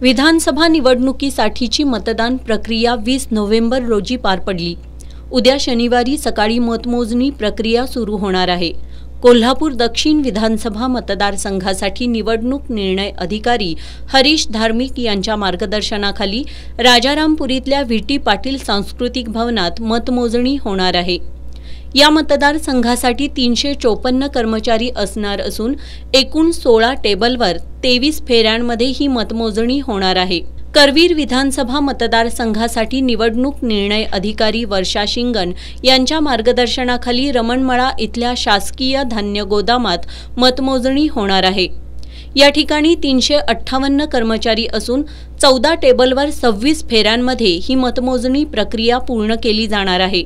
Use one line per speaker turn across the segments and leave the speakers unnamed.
विधानसभा निवडणुकीसाठीची मतदान प्रक्रिया 20 नोव्हेंबर रोजी पार पडली। उद्या शनिवारी सकाळी मतमोजणी प्रक्रिया सुरू होणार आहे। कोल्हापूर दक्षिण विधानसभा मतदारसंघासाठी निवडणूक निर्णय अधिकारी हरीश धार्मिक यांच्या मार्गदर्शनाखाली राजारामपुरीतल्या व्ही.टी. पाटील सांस्कृतिक भवनात मतमोजणी होणार आहे। या मतदारसंघासाठी 354 कर्मचारी असणार असून एकूण 16 टेबलवर 23 फेऱ्यांमध्ये ही मतमोजणी होणार आहे। करवीर विधानसभा मतदारसंघासाठी निवडणूक निर्णय अधिकारी वर्षा शिंगण यांच्या मार्गदर्शनाखाली रमणमळा इथल्या शासकीय धान्य गोदामात मतमोजणी होणार आहे। या ठिकाणी 358 कर्मचारी असून 14 टेबलवर 26 फेऱ्यांमध्ये ही मतमोजणी प्रक्रिया पूर्ण केली जाणार आहे।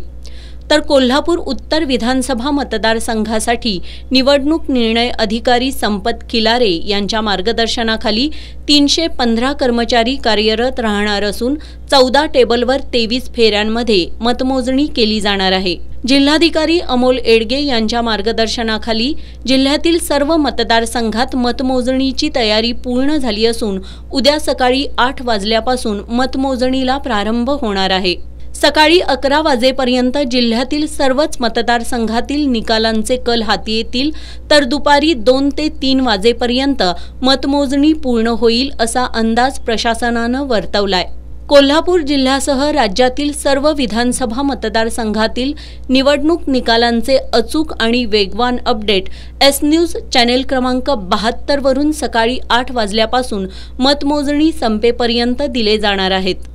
तर कोल्हापूर उत्तर विधानसभा मतदारसंघासाठी निवडणूक निर्णय अधिकारी संपत खिलारे यांच्या मार्गदर्शनाखाली 315 कर्मचारी कार्यरत राहणार असून 14 टेबलवर 23 फेऱ्यांमध्ये मतमोजणी केली जाणार आहे। जिल्हाधिकारी अमोल एडगे यांच्या मार्गदर्शनाखाली जिल्ह्यातील सर्व मतदारसंघात मतमोजणीची तयारी पूर्ण झाली असून उद्या सकाळी 8 वाजल्यापासून मतमोजणीला प्रारंभ होणार आहे। सकाळी 11 वाजेपर्यंत जिल्ह्यातील सर्वच मतदारसंघातील निकालांचे कल हाती येतील, तर दुपारी 2 ते 3 वाजेपर्यंत मतमोजणी पूर्ण होईल असा अंदाज प्रशासनानं वर्तवलाय। कोल्हापूर जिल्ह्यासह राज्यातील सर्व विधानसभा मतदारसंघातील निवडणूक निकालांचे अचूक आणि वेगवान अपडेट एस न्यूज चॅनेल क्रमांक 72 वरून सकाळी 8 वाजल्यापासून मतमोजणी संपेपर्यंत दिले जाणार आहेत।